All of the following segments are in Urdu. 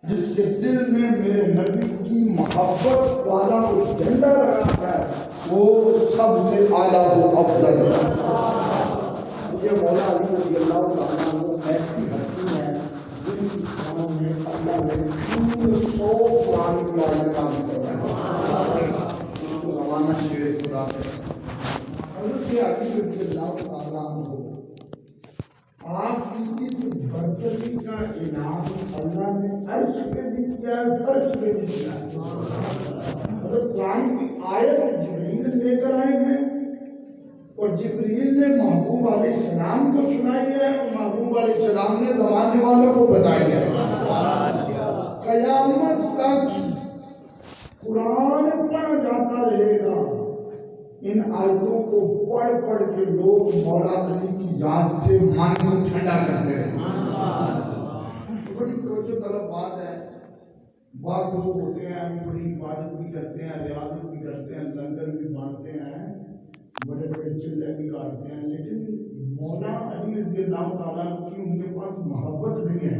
جس کے دل میں میرے نبی کی محبت والا وہ جھنڈا لگاتا ہے وہ سب سے اعلیٰ و افضل ہے۔ یہ مولا علی رضی اللہ تعالیٰ عنہ ایسی ہستی ہے جن کی کاموں میں اللہ نے 300 قرآن کی آیتیں نازل کروائی ہیں۔ اس کو زمانہ شیر خدا ہے۔ حضرت علی رضی اللہ تعالیٰ عنہ آپ کی اس برتری کا انعام اللہ نے عرش پہ بھی کیا ہے، فرش پہ بھی کیا ہے۔ مطلب قرآن کی آیت جبریل لے کر آئے ہیں اور جبریل نے محبوب علیہ السلام کو سنائی ہے اور محبوب علیہ السلام نے زمانے والوں کو بتائی ہے۔ قیامت تک قرآن پڑھا جاتا رہے گا، ان آیتوں کو پڑھ پڑھ کے لوگ مولا علی کی یاد سے من کو ٹھنڈا کرتے رہے۔ بڑی توجہ طلب بات ہے۔ بعض لوگ ہوتے ہیں بڑی عبادت بھی کرتے ہیں، ریاضت بھی کرتے ہیں، لنگر بھی بانٹتے ہیں، بڑے بڑے چلے بھی کاٹتے ہیں، لیکن مولا علی رضی اللہ تعالیٰ کی ان کے پاس محبت نہیں ہے،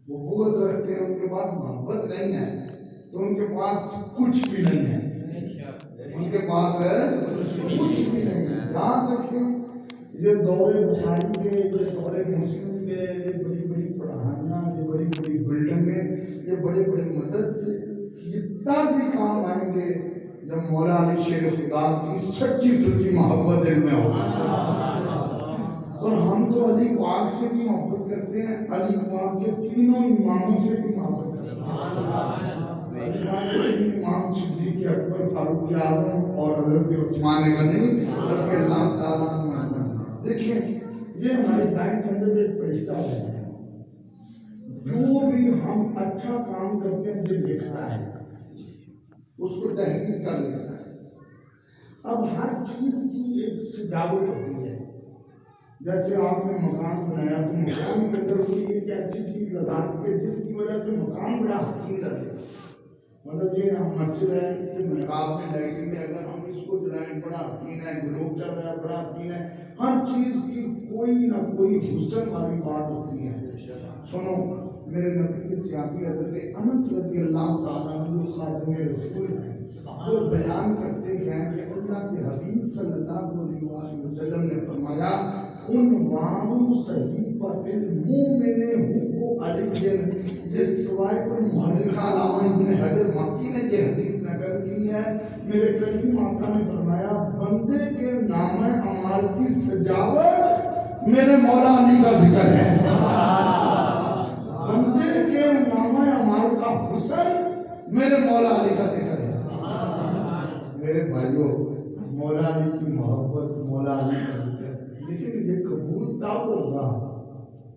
وہ بغض رکھتے ہیں، ان کے پاس محبت نہیں ہے تو ان کے پاس کچھ بھی نہیں ہے، ان کے پاس کچھ بھی نہیں ہے۔ یاد رکھیں یہ دور بخاری کے، یہ دور مسلم کے، یہ بڑی بڑی پڑھائیاں، یہ بڑی بڑی بلڈنگیں، یہ بڑے بڑے مدرسے، جتنا بھی کام آئیں گے جب مولا علی شیر خدا کی سچی سچی محبت دل میں ہوگی۔ اور ہم تو علی پاک سے بھی محبت کرتے ہیں، علی پاک کے تینوں اماموں سے بھی محبت کرتے ہیں۔ امام صدیق اکبر، فاروق اعظم اور حضرت عثمان غنی رضی اللہ تعالیٰ عنہ۔ دیکھیں یہ ہمارے دائیں کندھے پہ ایک فرشتہ ہے، جو بھی ہم اچھا کام کرتے ہیں یہ لکھتا ہے، اس کو تحقیق کر لیتا ہے۔ اب ہر چیز کی ایک سجاوٹ ہوتی ہے، جیسے آپ نے مکان بنایا تو مکان کے اندر کوئی ایک ایسی چیز لگا دی کہ جس کی وجہ سے مکان بڑا حسین لگے۔ مطلب یہ ہم مسجد ہے، اس کے محراب میں لائٹنگ ہے، اگر ہم اس کو جلائیں بڑا حسین ہے، گلوب چل رہا ہے بڑا حسین ہے۔ ہر چیز کی کوئی نہ کوئی حسن والی بات ہوتی ہے۔ سنو میرے نبی کے صحابی حضرت انس رضی اللہ تعالیٰ عنہ خاتم رسول ہیں، وہ بیان کرتے ہیں کہ اللہ کے حبیب صلی اللہ علیہ وسلم نے فرمایا عنوان صحیفۃ المؤمن حب علی۔ جس سوائے پر محرک علامہ ابن حجر مکی نے یہ حدیث نقل کی ہے، میرے کریم آقا نے فرمایا بندے کے نام اعمال کی سجاوٹ میرے مولا علی کا ذکر ہے، بندے کے نام اعمال کا حسن میرے مولا علی کا ذکر ہے۔ میرے بھائیوں مولا علی کی محبت، مولا علی کا ذکر، لیکن یہ قبول تب ہوگا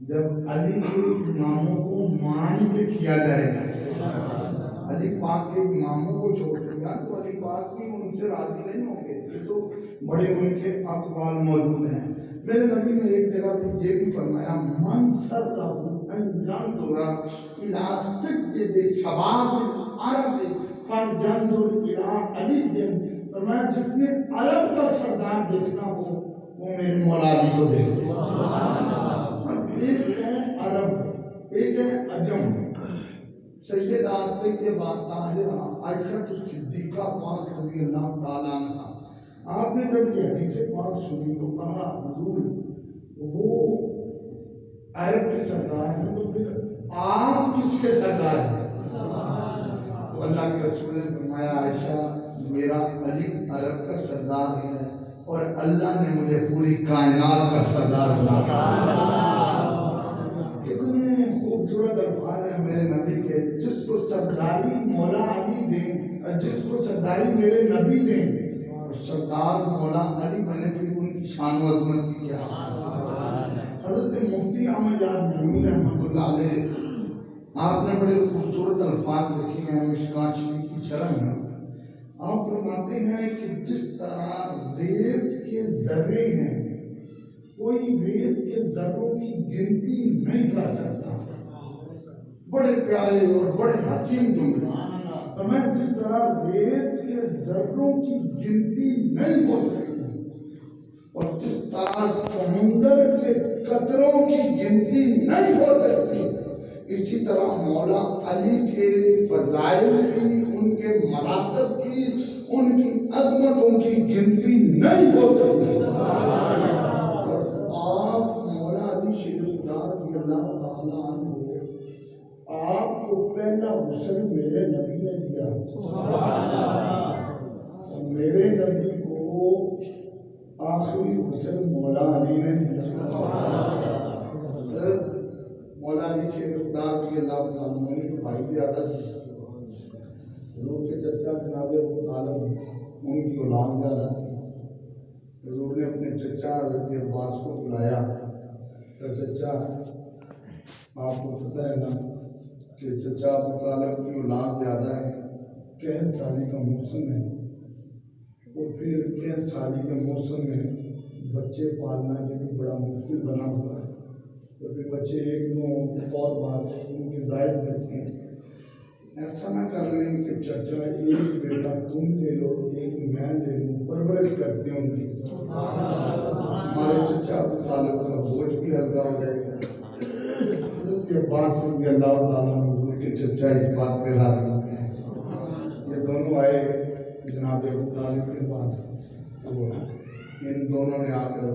جب علی کے اماموں کو مان کے کیا جائے گا۔ علی پاک کے اماموں کو چھوڑ دیا تو علی پاک بھی ان سے راضی نہیں ہوں گے، یہ تو بڑے ان کے اقوال موجود ہیں۔ میرے نبی نے ایک جگہ پہ یہ بھی فرمایا من سرہ ان ينظر الى سید شباب العرب فلينظر الى علی۔ فرمایا جس نے عرب کا سردار دیکھنا ہو وہ میرے مولا علی کو دیکھے۔ ایک ہے عرب، ایک ہے عجم۔ سیدہ طیبہ طاہرہ عائشہ صدیقہ پاک رضی اللہ تعالیٰ عنہ، آپ نے جب یہ حدیث پاک سنی تو کہا حضور وہ عرب کے سردار ہیں تو پھر آپ کس کے سردار ہیں؟ تو اللہ کے رسول نے فرمایا عائشہ میرا علی عرب کا سردار ہے اور اللہ نے مجھے پوری کائنات کا سردار بنایا۔ کتنے خوبصورت الفاظ ہیں میرے نبی کے، جس کو سرداری مولا علی دیں، جس کو سرداری میرے نبی دیں، اور سردار مولا علی بنے پھر ان کی شان و عظمت کی کیا۔ حضرت مفتی احمد یار نعیمی رحمۃ اللہ علیہ، آپ نے بڑے خوبصورت الفاظ لکھے ہیں مشکوٰۃ شریف کی شرح میں۔ آپ فرماتے ہیں کہ جس طرح ریت کے ذرے ہیں کوئی ریت کے ذروں کی گنتی نہیں کر سکتا، بڑے پیارے اور بڑے حسین جملے۔ میں جس طرح ریت کے ذروں کی گنتی نہیں ہو سکتی اور جس طرح سمندر کے قطروں کی گنتی نہیں ہو سکتی، اسی طرح مولا علی کے فضائل کی، ان کے مراتب کی، ان کی عظمتوں کی گنتی نہیں ہو سکتی۔ اور آپ مولا علی شیر خدا رضی اللہ تعالیٰ عنہ، آپ کو پہلا غسل میرے نبی نے دیا، اور میرے نبی کو آخری غسل مولا علی نے دیا۔ مولا علی شیر خدا رضی اللہ تعالیٰ عنہ کے بھائی زیادہ تھے، حضور کے چچا جناب ابو طالب ان کی اولاد زیادہ تھی۔ حضور نے اپنے چچا حضرت عباس کو بلایا کہ چچا، آپ کو پتہ ہے نا کہ چچا ابو طالب کی اولاد زیادہ ہے، قحط سالی کا موسم ہے، اور پھر قحط سالی کے موسم میں بچے پالنا یہ بھی بڑا مشکل بنا ہوا ہے، اور پھر بچے ایک دو اور بات ان کے زائد بچے ہیں۔ ایسا نہ کر لیں کہ چچا ایک بیٹا تم لے لو ایک میں لے لوں، پرورش کرتے ہیں ان کی، ہمارے چچا ابو طالب کا بوجھ بھی ہلکا ہو جائے گا۔ حضرت عباس رضی اللہ تعالیٰ حضور کے چچا اس بات پہ راضی ہوتے ہیں۔ یہ دونوں آئے جناب ابو طالب کے پاس، تو ان دونوں نے آ کر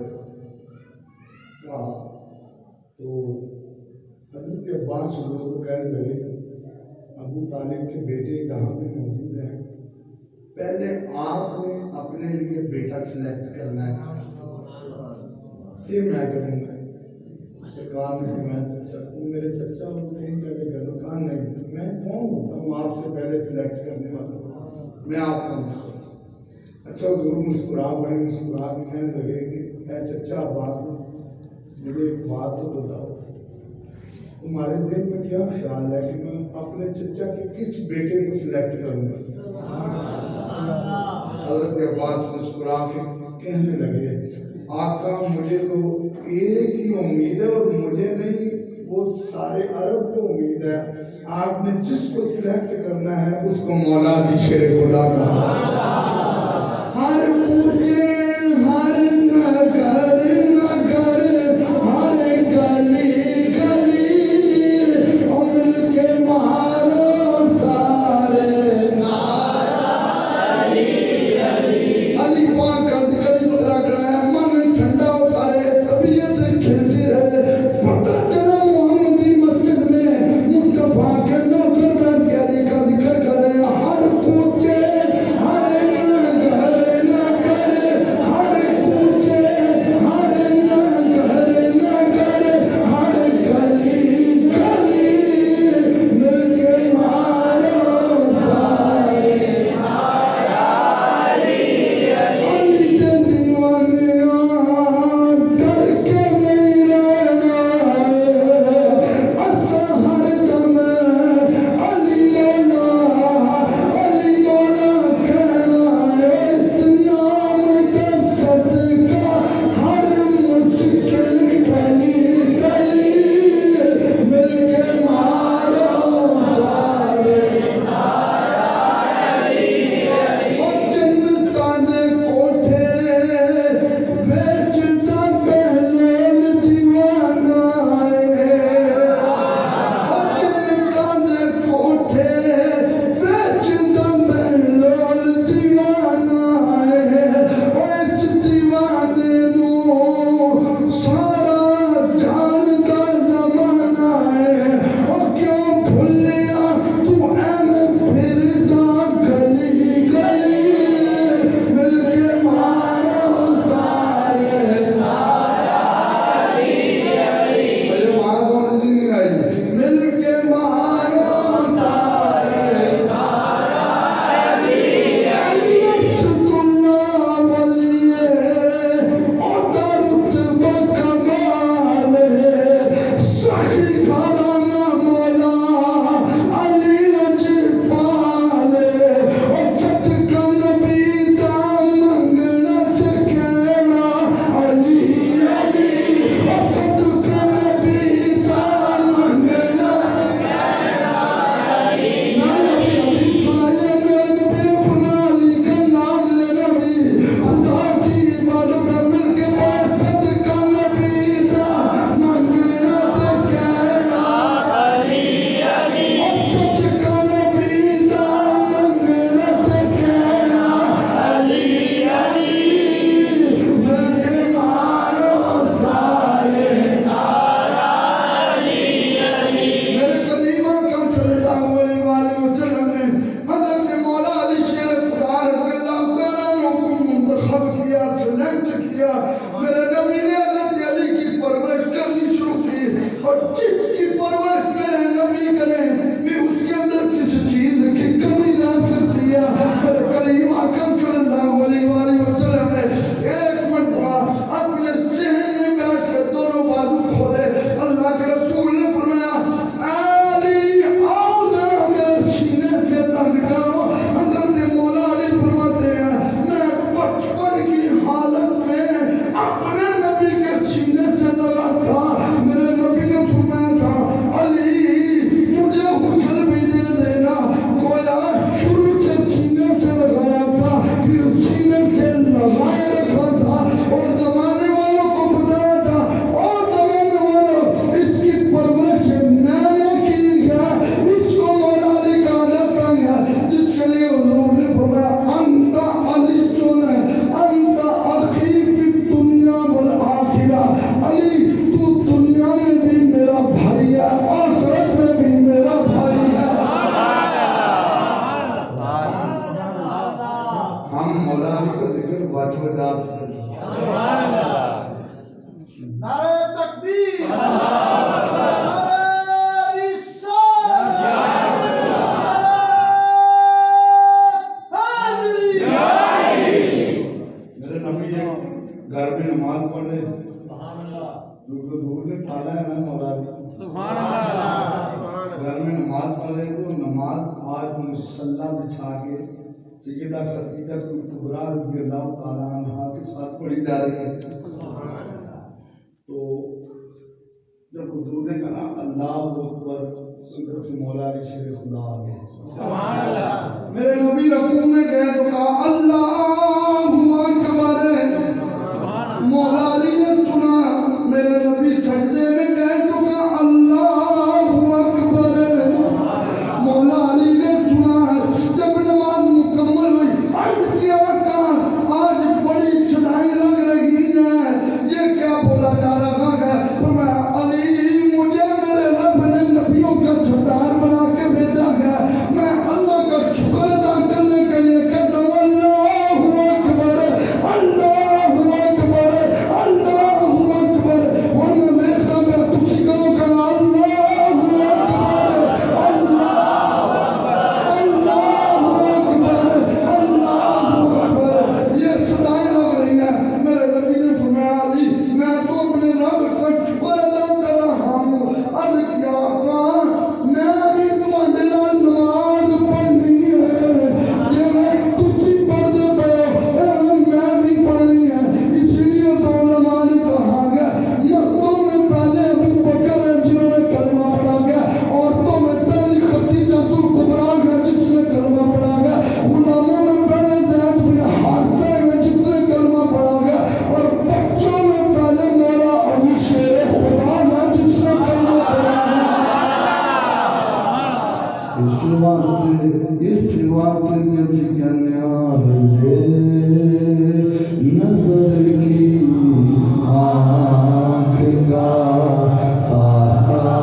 کہا، تو حضرت عباس حضور کو کہنے لگے ابو طالب کے بیٹے یہاں پہ موجود ہیں، پہلے آپ نے اپنے لیے بیٹا سلیکٹ کرنا ہے، یہ میں کروں گا۔ سرکار نے فرمایا تم میرے چچا ہو، نہیں پہلے گھر کہاں نہیں، میں کون ہوتا ہوں آپ سے پہلے سلیکٹ کرنے والا، میں آپ کا ہوں۔ اچھا حضور مسکرا بڑے مسکرا کے کہنے لگے کہ اے چچا عباس، مجھے ایک بات تو بتاؤ، تمہارے ذہن میں کیا خیال ہے کہ میں اپنے چچا کے کس بیٹے کو سلیکٹ کروں گا؟ حضرت عباس مسکرا کے کہنے لگے آقا مجھے تو ایک ہی امید ہے، اور مجھے نہیں وہ سارے عرب کو امید ہے، آپ نے جس کو سلیکٹ کرنا ہے اس کو مولا علی شیر خدا کہا۔ ہر پوچھے ہر نگر نگر، ہر گلی گلی، اور مل کے مارو سارے نعرہ علی علی۔ علی پاک کا ذکر اس طرح کرنا ہے، من ٹھنڈا ہوتا رہے، طبیعت کھلتی رہے، پتہ چلا محمدی مسجد میں مصطفیٰ کے نوکر بیٹھ کے علی کا ذکر کر رہے ہیں۔ ہر کوچے ہر نگر نگر، نماز پڑھے تو نماز آج مصلی بچھا کے سیدہ خدیجہ کبریٰ رضی اللہ تعالیٰ عنہ کے ساتھ پڑھی جا رہی ہے. تو جب حضور نے کہا اللہ اکبر سنکر سے مولا علی شیر خدا آگے سبحان اللہ. میرے نبی رکوع میں گئے تو کہا اللہ اکبر. مولا علی نے سنا. میرے نبی سجدے میں گئے تو کہا اللہ اکبر. مولا علی نے سنا. جب نماز مکمل ہوئی عرض کیا کہ آج بڑی صدائیں لگ رہی ہیں, یہ کیا بولا جا رہا ہے؟ فرمایا علی مجھے میرے رب نے نبیوں کا سردار بنا کے بھیجا ہے. میں اللہ کا شکر ادا کرنے کے لیے کہتا ہوں اللہ اکبر اللہ اکبر اللہ اکبر. اور میں دیکھتا میں تسی کرو کہ اللہ اکبر اللہ اکبر. یہ صدائیں لگ رہی ہیں. میرے نبی نے فرمایا علی میں تو اپنے رب کا شکر ادا کر رہا ہوں. عرض کیا کہ میں بھی تمہارے نال نماز پڑھنی ہے. یہ میں تسی پڑھتے پڑھو میں بھی پڑھنی ہے. اس لیے تو علماء نے کہا گیا مردوں میں پہلے ابو بکر ہے جنہوں نے کلمہ پڑھا گیا. عورتوں میں پہلی خدیجہ کبریٰ ہے جس نے کلمہ پڑھا گیا. غلاموں میں پہلے زید بن حارثہ ہے جس نے کلمہ پڑھا گیا. اور بچوں میں پہلے مولا علی شیر خدا ہے جس نے کلمہ پڑھا گیا. اس وقت جیسی کنیا نظر کی آنکھ کا تارا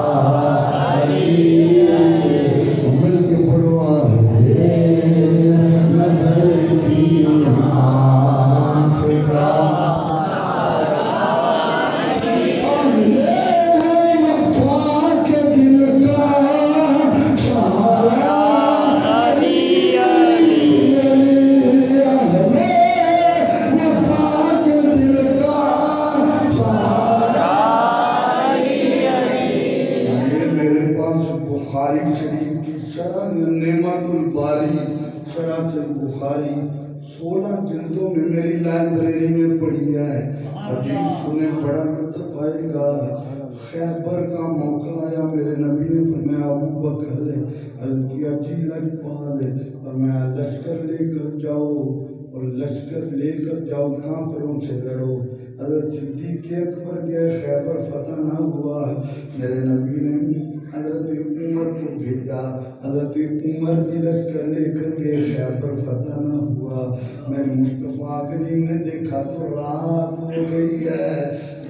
مل کے پڑھوا نظر کی آنکھ کا وفا کے دل کا سہارا وفا کے دل کا سہارا. یہ میرے پاس بخاری شریف کی شرح نعمت الباری شرح سے بخاری 16 جلدوں میں میری لائبریری میں پڑھی ہے. حدیث سنیں بڑا لطف آئے گا. خیبر کا موقع آیا. میرے نبی نے فرمایا ابو بکر عرض کیا جی لجپال. فرمایا لشکر لے کر جاؤ اور لشکر لے کر جاؤ کافروں سے لڑو. حضرت صدیق اکبر کے خیبر فتح نہ ہوا. میرے نبی نے حضرت عمر کو بھیجا. حضرت عمر بھی لشکر لے کر کے خیبر فتح نہ ہوا. میرے مصطفیٰ کریم نے دیکھا تو رات ہو گئی ہے.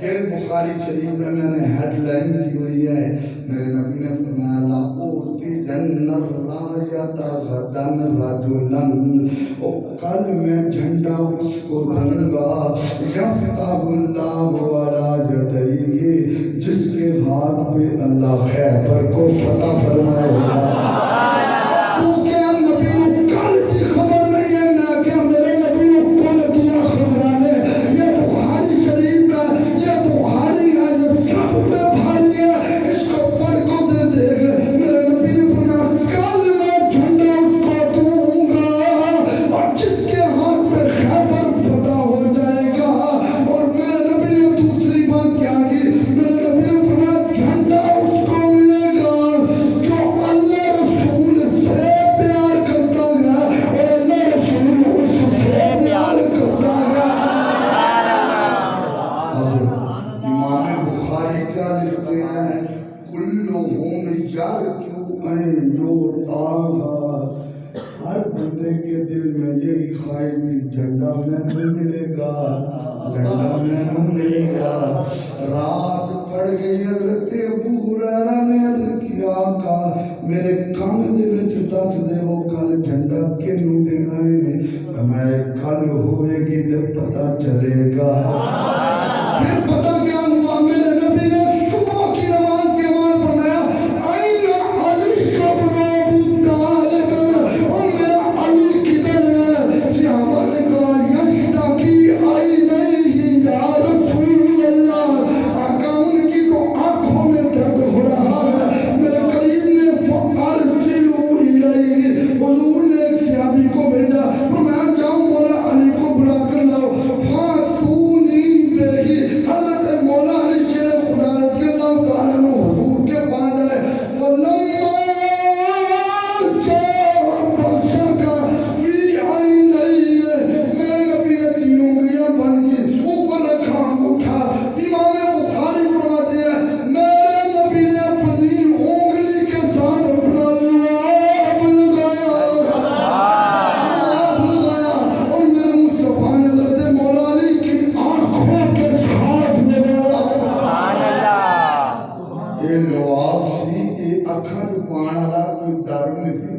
یہ بخاری شریف میں نے ہیڈ لائن کی ہوئی ہے. میرے نبی نے فرمایا لا اؤتین الرایۃ غدا رجلا. کل میں جھنڈا اس کو دوں گا یفتح اللہ علی یدیہ جس کے ہاتھ پہ اللہ خیبر کو فتح فرمائے گا. کیونکہ نبی کو کل کی خبر نہیں ہے نہ کہ میرے نبی کو کل دیا خبر نے. یہ بخاری شریف ہے, یہ بخاری ہے, یہ سب پہ بھاری ہے. اس کو پڑھ کو دے دے گا. میرے نبی نے فرمایا کل میں جھنڈا اس کو دوں گا اور جس کے ہاتھ پہ خیبر فتح ہو جائے گا. اور میرے نبی نے دوسری بات کیا کی. میرے نبی نے فرمایا جھنڈا اس کو ملے گا جو اللہ رسول سے پیار کرتا ہے اور اللہ رسول اس سے پیار کرتا ہے. اب امام بخاری کیا لکھتے ہیں کلہم یرجو ان یطاع. ہر بندے کے دل میں یہی خواہش تھی جھنڈا میں نہیں ملے گا, جھنڈا میں نہیں ملے گا. رات پڑ گئی. حضرت ابو ہریرہ نے عرض کیا آقا میرے کام دے وچ دس دے وہ کل جھنڈا کینوں دینا ہے. میں کل ہوئے گی تے پتہ چلے گا. پھر پتہ کیا ہوا. میرے نبی نے صبح کی نماز کے بعد فرمایا این علی ابن ابی طالب. اور میرا علی کدھر ہے؟ صحابہ نے کہا یشتکی عینیہ یا رسول اللہ. آقا ان کی تو آنکھوں میں درد ہو رہا ہے. میرے قریب نے عرض والا کوئی دارو نہیں تھی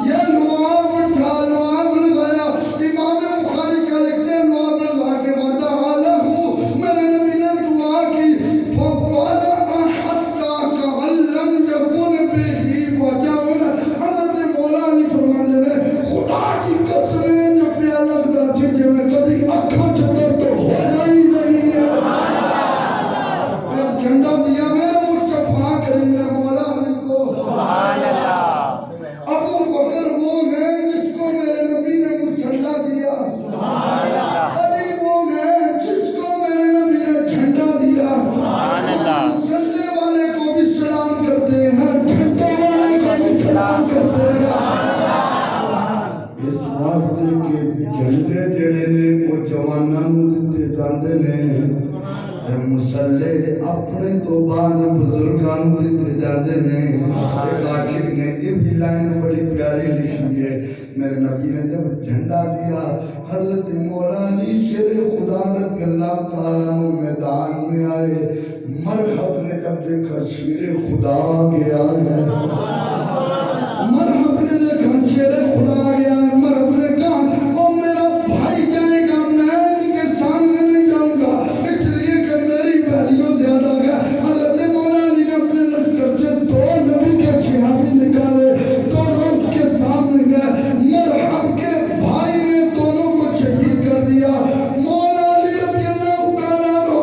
یہ لواب اٹھا لواب لگایا امام بخاری کیا لکھتے ہیں لواب لگا کے بعد عالم میرے نبی نے دعا کی فَقَالَ حَتَّى كَأَن لَّمْ يَكُنْ بِهِ وَجَعُنَ حضرت مولا علی فرماتے ہیں خدا کی قسمیں جو پیا لگتا تھی کہ میں کدی اکھا چتر تو ہویا ہی نہیں ہے پھر جھنڈا دیا میرے مصطفیٰ کریم نے مولا علی کو سبحان اللہ ابو بکر وہ ہے جس کو میرے نبی نے مسلح دیا سبحان اللہ علی وہ ہے جس کو میرے نبی نے جھنڈا دیا سبحان اللہ مسلح والے کو بھی سلام کرتے ہیں جھنڈے والے کو بھی سلام کرتے ہیں اس واسطے کہ جھنڈے جڑے نے وہ جواناں نوں دتے جاندے نے مسلح اپنے تو بعد بزرگاں دتے جاندے نے ایک عاشق نے یہ بھی لائن بڑی پیاری لکھی ہے میرے نبی نے جب جھنڈا دیا حضرت مولا علی شیر خدا رضی اللہ تعالیٰ عنہ میدان میں آئے مرحب نے جب دیکھا شیر خدا گیا ہے مرحب نے دیکھا شیر خدا گیا ہے مرحب نے کہا او میرا بھائی جائے گا میں ان کے سامنے نہیں جاؤں گا اس لیے کہ میری ویلیو زیادہ ہے حضرت مولا علی نے اپنے لشکر سے دو نبی کے صحابی نکالے دونوں اس کے سامنے گئے مرحب کے بھائی نے دونوں کو شہید کر دیا مولا علی رضی اللہ تعالیٰ عنہ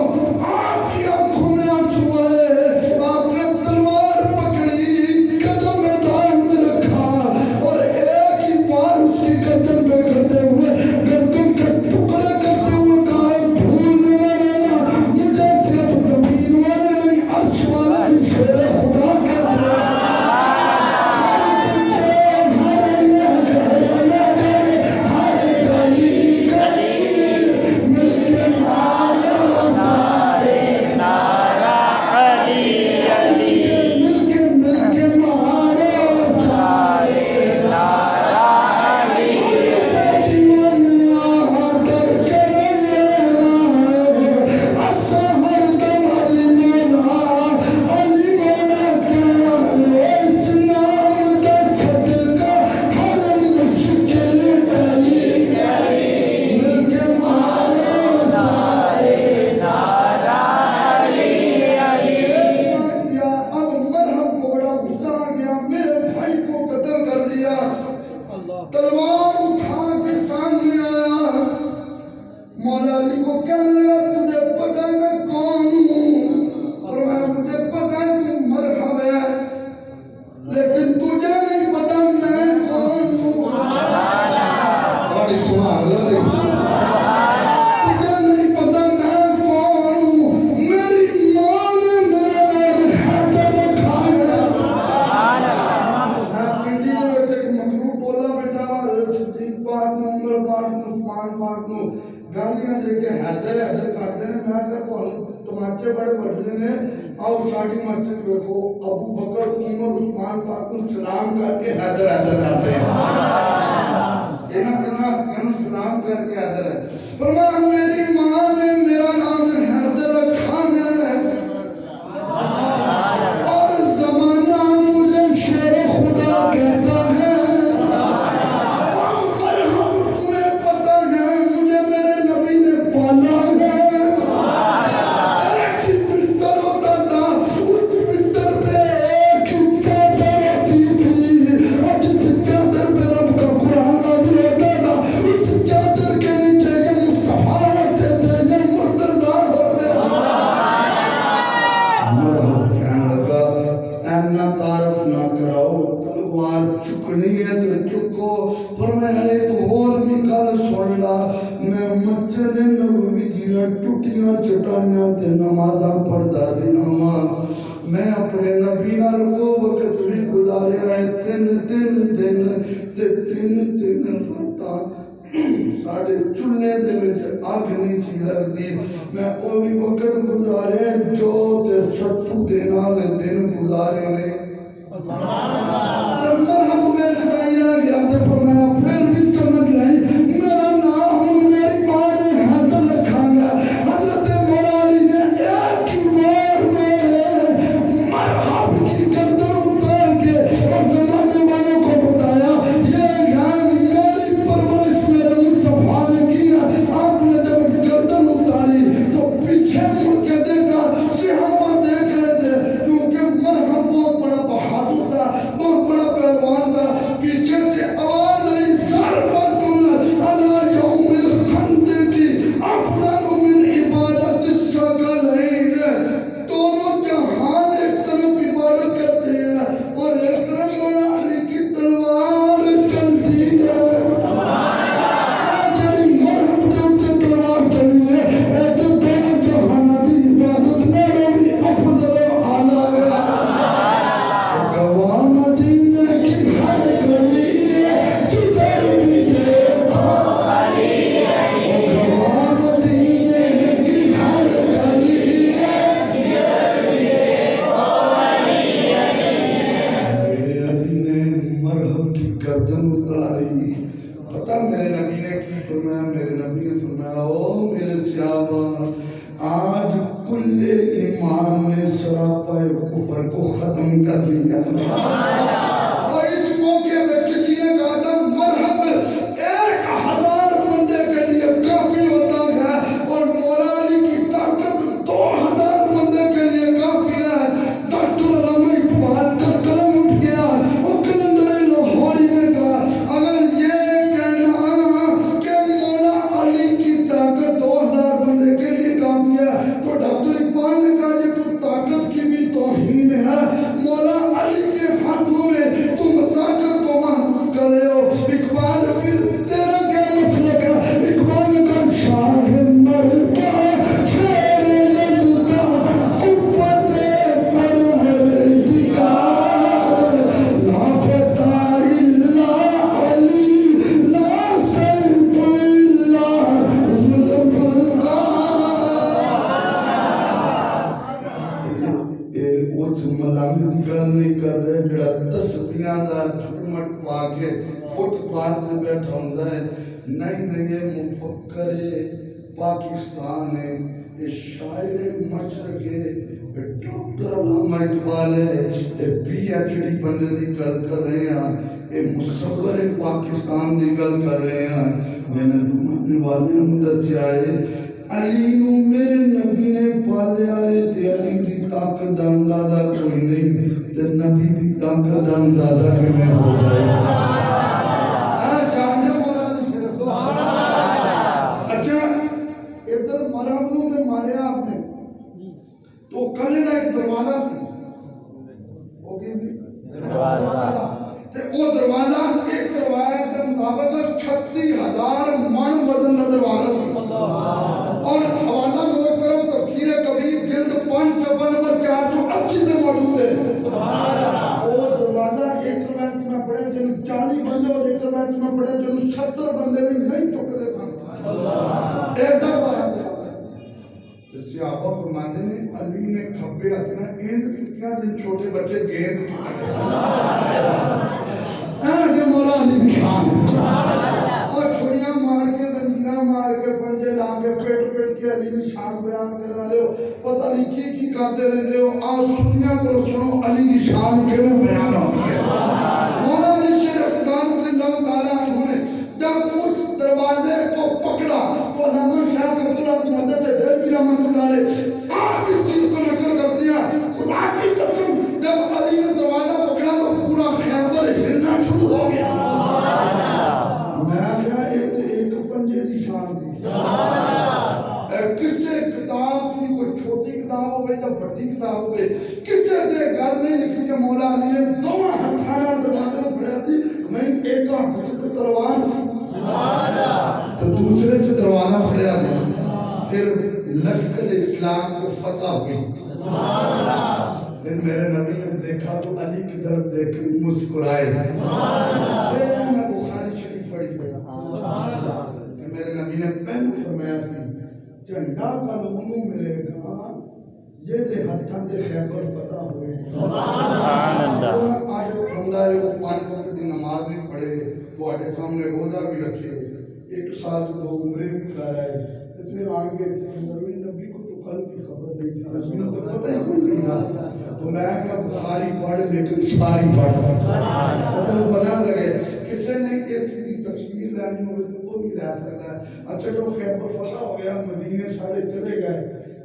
آپ کی آنکھوں میں آنسو آئے آپ نے تلوار پکڑی قدم میدان میں رکھا اور ایک ہی بار اس کی گردن پہ کرتے ہوئے گردن کے ٹکڑے کرتے ہوئے کہا بھولنے والا مجھے صرف زمین والے نہیں عرش والے بھی شیر خدا کہتے ہیں تلوار اٹھا کے سامنے آیا مولا علی کو کہنے لگا تجھے پتہ ہے میں کون ہوں اور مجھے پتہ ہے تو مرحب ہے لیکن تجھے نہیں پتہ میں کون ہوں سبحان اللہ تجھے نہیں پتہ میں کون ہوں میری ماں نے میرا نام حیدر رکھا ہے پنڈی دے وچ ایک مخلوق بولا بیٹا صدیق پاک نو عمر پاک نو عثمان پاک نو گالیاں دے کے حیدر حیدر کرتے ہیں میں کہ تھانوں تماچے بڑے وڈے نے آؤ ساڈی مسجد ویکھو ابو بکر عمر عثمان پاک نو سلام کر کے حیدر حیدر کرتے ہیں انہاں کنا سلام کر کے حیدر ہے فرمایا میری ماں نے میرا نام حیدر رکھا ہے اور زمانہ مجھے شیر خدا کہتا ہے اور مرحب تمہیں پتہ ہے مجھے میرے نبی نے پالا ہے ایک ہی بستر ہوتا تھا اس بستر پہ ایک ہی چادر ہوتی تھی اور جس چادر پہ رب کا قرآن نازل ہوتا تھا اس چادر کے نیچے یہ مصطفیٰ ہوتے تھے یہ مرتضیٰ ہوتے مرحب کہنے لگا اینا تعارف نہ کراؤ تلوار چکنی ہے تو چکو فرمایا ایک اور بھی کل سن لا میں مسجد نبوی دیاں ٹوٹیاں چٹائیاں تے نمازاں پڑھدا رہا ہاں میں اپنے نبی نال وہ وقت بھی گزارے رہے تین دن تے تین راتاں ساڈے چولہے دے وچ اگ نہیں سی لگدی میں او بھی وقت گزارے جو تے ستو دے نال دن گزارے نے جب مرحب میں خدائی آ گیا تے فرمایا پھر بھی سمجھ لئی میرا نام میری ماں نے حیدر رکھا گیا حضرت مولا علی نے ایک ہی بار میں مرحب کی گردن گردن اتاری. پتہ میرے نبی نے کی فرمایا؟ میرے نبی نے فرمایا او میرے صحابہ آج کل ایمان نے سراپا کفر کو ختم کر دیا. اور اس موقع میں کسی نے کہا تھا مرحب 1000 بندے کے لیے کافی ہوتا ہے اور مولا علی کی طاقت 2000 بندے کے لیے کافی ہے. ڈاکٹر علامہ اقبال کا قلم اٹھ گیا اور کلندر لاہوری نے کہا اگر یہ کہنا کہ مولا علی کی طاقت 2000 بندے کے لیے کافی ہے تو ڈاکٹر اقبال نے کہا یہ تو طاقت کی بھی توہین ہے. مولا علی کے ہاتھوں میں تم طاقت کو محدود کر رہے ہو. اقبال پھر تیرا کیا مسئلہ ہے؟ اقبال کا شاہ ملکہ شیر لذتا قوت پروردگار لا فتح الا علی لا سیف الا ذوالفقار. اس ملنگ دی گل نہیں کر رہے جڑا تسبیحاں دا جھرمٹ پا کے فٹ پاتھ تے بیٹھا ہوندا ہے. نہیں یہ مفکر پاکستان ہے، یہ شاعر مشرق ہے، یہ ڈاکٹر علامہ اقبال ہے، یہ پی ایچ ڈی بندے دی گل کر رہے ہیں، یہ مصور پاکستان دی گل کر رہے ہیں. میں نے زمانے والے ہم دسیا ہے علی نو میرے نبی نے پالیا ہے تے علی دی طاقت دا اندازہ کوئی نہیں تے نبی دی طاقت دا اندازہ کیویں ہو جائے گا. اچھا ادھر مرحب نو تے ماریا آپ نے تو کلے دا ایک دروازہ سی وہ کی سی دروازہ تے وہ دروازہ ایک روایت کے مطابق 36,000 من وزن کا دروازہ تھا. اور حوالہ نوٹ کرو تفسیر کبیر جلد 5 صفحہ نمبر 480 سے موجود ہے. وہ دروازہ ایک روایت میں پڑھے جنہوں 40 بندے اور ایک روایت میں پڑھے جنہوں 70 بندے بھی نہیں چکتے تھے. ایڈا بڑا صحابہ فرماتے ہیں علی نے کھبے ہاتھ میں اینڈ کیا جن چھوٹے بچے گیند یہ مولا علی کی شان ہے. اور چھڑیاں مار کے زنجیراں مار کے پنجے لا کے پیٹ پیٹ کے علی کی شان بیان کرنے والے ہو. پتہ نہیں کی کرتے رہتے ہو. آج سنیا کو سنو علی کی شان کے میں بیان ہوتی ہے. مولا علی شریف دان سے اللہ تعالیٰ عنہ نے جب اس دروازے کو پکڑا تو علامہ شاہ عبداللہ کی مدد سے دل بھی رحمت اللہ علیہ آپ اس چیز کو نقل کر دیا. خدا کی قسم جب علی نے دروازہ پکڑا تو پورا خیبر ہلنا شروع ہو گیا. میں کیا ایک پنجے دی شان تھی. کسے کتاب کی کوئی چھوٹی کتاب ہو گئی یا بڑی کتاب ہو گئی کسے سے گل نہیں لکھی کہ مولا علی نے دونوں ہتھاں دروازے کو پھڑیا سی. میں ایک ہاتھ سے تلوار سی تو دوسرے سے دروازہ پھڑیا تھا. پھر لشکر اسلام کو فتح ہوئی. پھر میرے نبی نے دیکھا تو علی کی طرف دیکھ مسکرائے. پھر میں بخاری شریف پڑھی کہ میرے نبی نے پہلے فرمایا تھی جھنڈا کل انہوں ملے گا یہ دے ہتھاں دے خیبر فتح ہوئے. سبحان اللہ. آج بندہ ہے وہ 5 وقت دی نماز بھی پڑھے تواڈے سامنے روزہ بھی رکھے 1 سال 2 عمریں بھی کرائے پھر آن کے نبی کو تو کل کی خبر نہیں تھی. نبی نے تو پتہ ہی کوئی نہیں تھا. تو میں کہا بخاری پڑھ لیکن ساری پڑھ تمہیں پتہ لگے کسی نے ایسی کی تصویر لینی ہوگی تو وہ بھی لے سکتا ہے. اچھا جو خیبر فتح ہو گیا مدینے سارے چلے گئے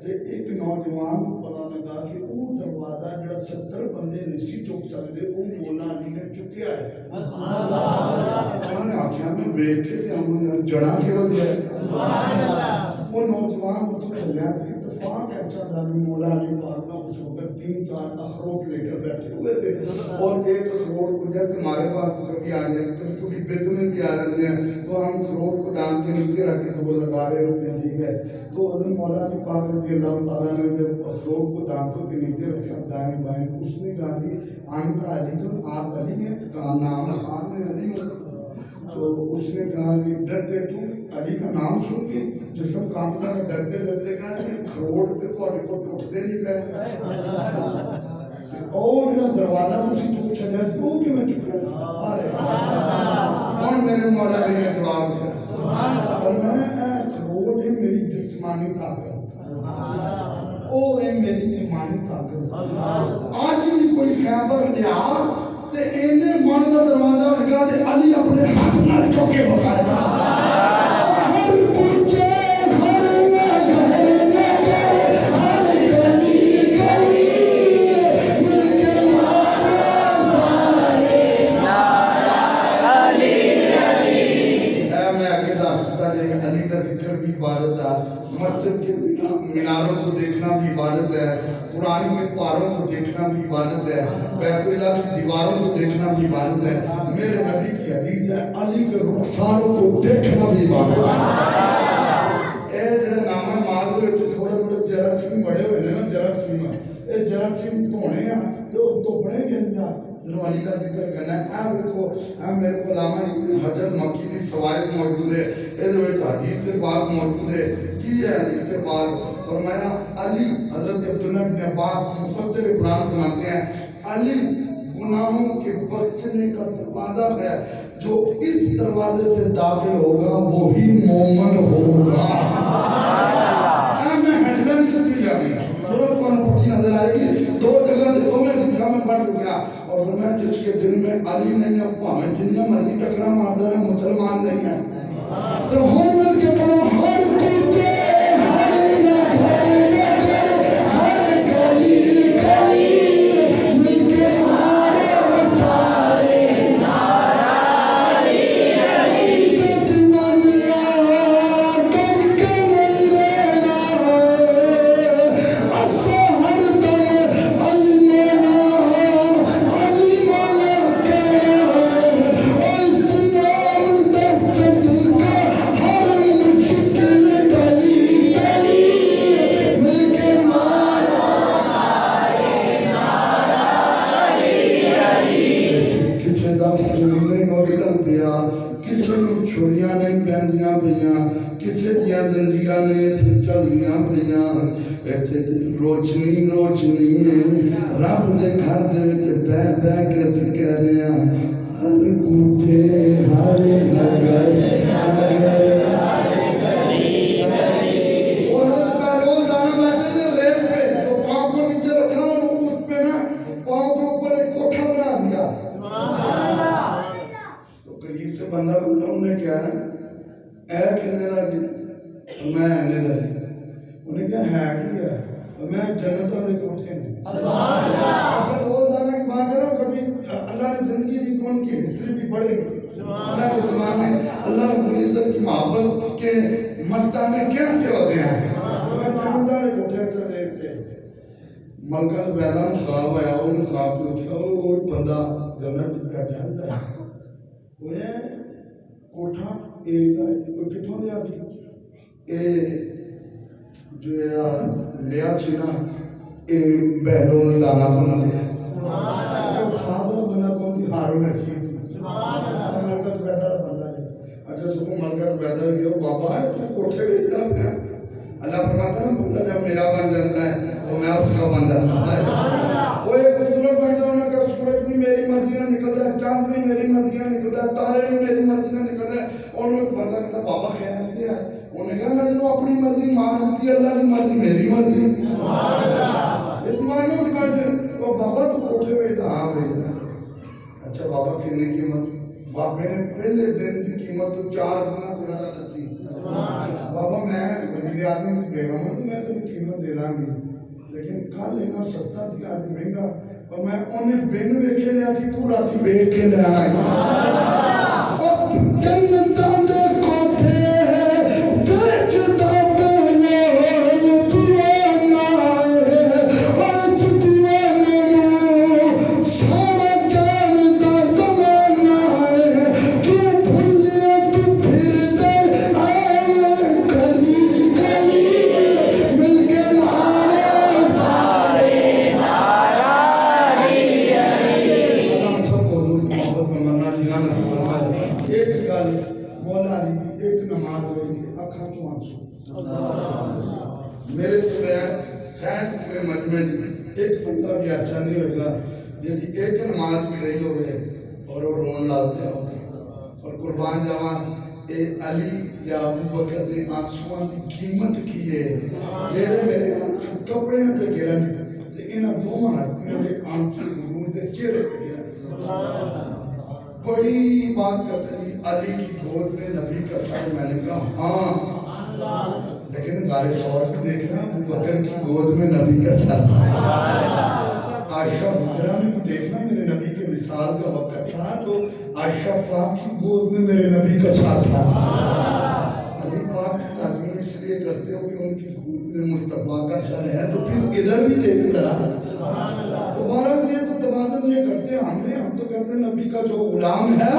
تے ایک نوجوان کو پتا لگا کہ وہ دروازہ جڑا 70 بندے نہیں سی چک سکتے وہ مولا علی نے چکیا ہے. انہوں نے آخیا میں ویکھ کے تے ہم جڑا کے ہو گیا. وہ نوجوان اتوں چلیا تے اتفاق ایسا تھا کہ مولا علی پاک کا اس وقت 3-4 اخروٹ لے کر بیٹھے ہوئے تھے اور ایک اخروٹ کو جیسے ہمارے پاس کبھی آ جائے کبھی بیت میں بھی آ جاتے ہیں تو ہم اخروٹ کو دان کے نیچے رکھ کے تو وہ لگا رہے ہوتے ہیں. ٹھیک ہے تو حضرت مولانا علی پاک رضی اللہ تعالیٰ نے جب اخروٹ کو دانتوں کے نیچے رکھا دائیں بائیں اس نے کہا کہ انت علی تو آپ علی ہیں کہا نام خان میں علی ہوں. تو اس نے کہا کہ ڈرتے تو علی کا نام سن کے جسم کانپتا ہے ڈرتے ڈرتے کہا کہ کھروڑ تے تو علی کو ٹوٹتے نہیں پہ اور جب دروازہ تو سی ٹوٹ چلے وہ کہ میں چکا میرے مولا علی نے جواب دیا فرمایا کروٹ ہے میری جسمانی طاقت او ہے میری ایمانی طاقت آج بھی کوئی خیبر لیا تے اینے من دا دروازہ لگا تے علی اپنے ہاتھ نال چوکے بکھایا ہر کچے ہر نگر نگر ہر گلی گلی مل کے مارو سارے نعرہ علی علی میں آگے داستا جائے علی کا ذکر بھی عبادت ہے مسجد کے میناروں کو دیکھنا بھی عبادت ہے قرآن کے پاروں کو دیکھنا بھی عبادت ہے بیت اللہ کی دیواروں کو دیکھنا بھی عبادت ہے میرے نبی کی حدیث ہے علی کے رخساروں کو دیکھنا بھی عبادت ہے اے جڑے نامہ مال دے وچ تھوڑے تھوڑے جراثیم بڑے ہوئے نے نا جراثیم اے جراثیم دھونے آ تو بڑے گندا جنہوں علی کا ذکر کرنا ہے اے دیکھو اے میرے کو علامہ ابن حجر مکی دی سوائد موجود ہے اے دے وچ حدیث سے پاک موجود ہے کی ہے حدیث سے پاک فرمایا علی حضرت عبداللہ بن عباس مفسر قرآن فرماتے ہیں علی گناہوں کے بخشنے کا دروازہ ہے جو اس دروازے سے داخل ہوگا وہی مومن ہوگا میں ہجرہ نہیں سکتی جاتی سورت قرآن پڑھی نظر آئے گی دو جگہ سے دو میں دکھا میں پڑھ گیا اور فرمایا جس کے دل میں علی نہیں ہے پاہمیں جنیا مرضی ٹکرا مارتا ہے مسلمان نہیں ہے تو ہم مل کے پڑھو ہر کچھ چھوڑیاں نہیں پہندیاں پہیاں کسے دیا زنجیرہ نہیں تھے چلیاں پہیاں ایتے روچنی روچنی رب دے گھر دے وچ بے بے کے سے کہہ رہے ہیں ہر کوچے ہر نگر وہ حضرت پہلول دانا بیٹھے تھے ریت پہ تو پاؤں کو نیچے رکھا اور اس پہ نا پاؤں کے اوپر ایک کوٹھا بنا دیا قریب سے بندہ بندہ انہیں کیا ہے اے کنے دا جی میں انے دا جی انہیں کیا ہے کی ہے میں جنتوں میں کوٹھے نہیں سبحان اللہ اگر بول دانا کی بات کرو کبھی اللہ نے زندگی دی تو ان کی ہسٹری بھی پڑھے اللہ کے زمانے اللہ رب العزت کی محبت کے مستانے کیسے ہوتے ہیں میں جنتوں میں کوٹھے کر دیکھتے ملکہ زبیدہ نے خواب آیا انہیں خواب کو کیا وہ بندہ جنت کا ڈھالتا ہے وہ کوٹھا کتوں لیا سی جو لیا سی نا بہلول دانا بنا لیا خواب بنا کون تھی ہارون رشید ملکہ زبیدہ بندہ ہے اچھا سکو ملکہ زبیدہ گیا بابا ہے تو کوٹھے بھیجتا ہے اللہ فرماتا ہے بندہ جب میرا بن جاتا ہے تو میں اس کا بن جاتا ہے وہ ایک بزرگ بیٹھا انہوں نے کہا سورج بھی میری مرضی نہ نکلتا ہے چاند بھی میری مرضی نہ نکلتا ہے تارے بھی میری مرضی نہ نکلتا ہے انہوں نے بندہ کہتا بابا خیال کیا ہے انہوں نے کہا میں جنہوں اپنی مرضی مان دیتی ہے اللہ کی مرضی میری مرضی یہ دیوانوں کی بات ہے وہ بابا تو کوٹھے بھیجتا ہاں بھیجتا اچھا بابا کتنے قیمت بابے نے پہلے دن کی قیمت تو 4 گنا کرا تھی بابا میں وزیر اعظم کی بیگم ہوں تو میں تو قیمت دے داں گی لیکن کل لینا سستا سی آج مہنگا اور میں انہیں بن ویکھے لیا سی تو راتی ویکھ کے لے آنا ہے اب جنتاں دے کوٹھے بیچتا بہلول دیوانہ ہے آج دیوانے نوں سارا جاندا زمانہ ہے کیوں بھولیا تو پھر دے آئے گلی گلی مل کے مارے سارے نعرہ علی علی اللہ سب کو حضور کی محبت میں مرنا جینا نصیب فرمائے ایک گل مولا علی کی ایک نماز ہوئی تھی اکھا تو آنسو میرے سوائے شاید پورے مجمع دی ایک بندہ بھی ایسا نہیں ہوئے گا جیسی ایک نماز بھی رہی ہوئے اور وہ رون لال پیا ہوگا اور قربان جاواں اے علی یا ابو بکر دے آنسواں دی قیمت کی ہے جیرے میرے آنسو کپڑے تے گرن تے انہاں دوواں ہاتھیاں دے آنسو حضور دے چہرے تے گرن بڑی بات کرتے ہیں علی کی گود میں نبی کا سر میں نے کہا ہاں لیکن غار ثور بھی دیکھنا ابو بکر کی گود میں نبی کا سر عائشہ حجرہ میں بھی دیکھنا میرے نبی کے وصال کا وقت تھا تو عائشہ پاک کی گود میں میرے نبی کا ساتھ تھا علی پاک کی تعظیم اس لیے کرتے ہو کہ ان کی گود میں مصطفیٰ کا سر ہے تو پھر ادھر بھی دیکھ ذرا دوبارہ یہ تو توازن یہ کرتے ہم تو کہتے ہیں نبی کا جو غلام ہے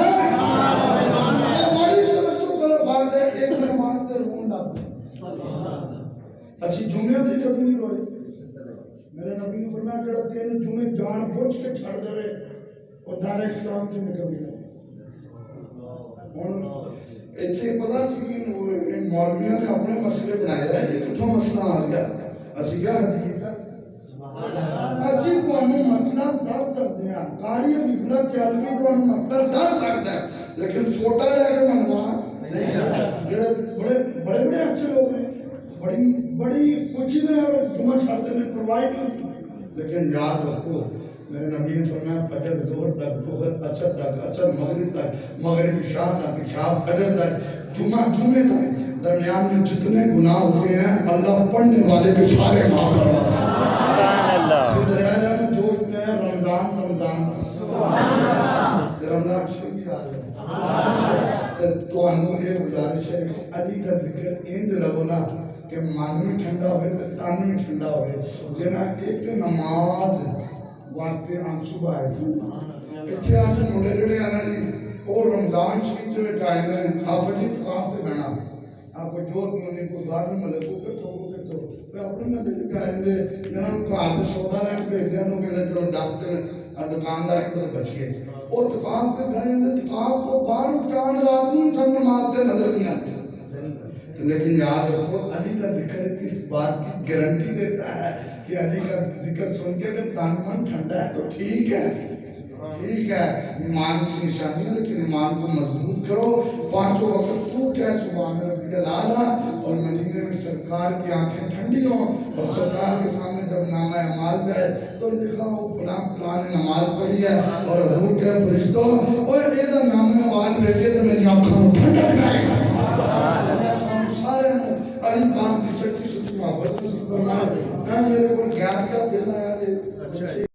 ہماری توجہ طلب بات ہے ایک نماز تے رون ڈال اسی جمعے تے کدی نہیں روئے میرے نبی نے فرمایا جڑا تین جمعے جان بوجھ کے چھڑ دے اور دار اسلام سے نکل گیا ہن ایتھے پتہ سی کہ مولویوں نے اپنے مسئلے بنائے ہیں یہ کتھوں مسئلہ آ گیا اسی کیا حدیث ہے اسی کو ہمیں مسئلہ دس سکتے ہیں کاری ببلا چلوی کو ہمیں مسئلہ دس سکتا ہے لیکن چھوٹا لے کے منوا جڑے بڑے اچھے لوگ ہیں بڑی خوشی دے جمعہ چھڑتے ہیں پرواہ نہیں لیکن یاد رکھو میرے نبی نے فرمایا فجر ظہر تک ظہر اثر تک اثر مغرب تک مغرب عشاء تک عشاء فجر تک جمعے تک درمیان میں جتنے گناہ ہوتے ہیں اللہ پڑھنے والے کے سارے معاف کروا میں جو اتنے ہیں رمضان شریف آ رہے تو انہوں یہ گزارش ہے کہ علی کا ذکر انج لگو نا کہ من بھی ٹھنڈا ہوئے تو تن بھی ٹھنڈا ہوئے جنا ایک نماز واسطے آنسو آئے اتنے آنے مڑے جڑے آنا جی اور رمضان شریف جو ایک آئے ہیں آپ جی تقام تے بنا آپ کو جوت منی کو ظالم ملکو کے تو اپنے نہ دل کے آئے دے جنہوں کو آتے سودا رہے پہ دے دوں کہ چلو ڈاکٹر دکانداری کو بچیے اور تقام تے گئے دے تقام تو باہر چاند رات میں سن نماز تے نظر نہیں آتے لیکن یاد رکھو علی کا ذکر اس بات کی گارنٹی دیتا ہے کہ علی کا ذکر سن کے اگر تن من ٹھنڈا ہے تو ٹھیک ہے ایمان کی نشانی ہے لیکن ایمان کو مضبوط کرو پانچوں وقت تو کہہ سبحان ربی الاعلیٰ اور مدینے میں سرکار کی آنکھیں ٹھنڈی ہوں اور سرکار کے سامنے جب نامہ اعمال جائے تو لکھا ہو فلاں نے نماز پڑھی ہے اور حضور کے فرشتوں اور یہ نامہ اعمال دیکھے تو میری آنکھوں میں ٹھنڈک لائے گا سارے علی پاک کی سچی محبت سے فرمائے میرے کو گیس کا دل آیا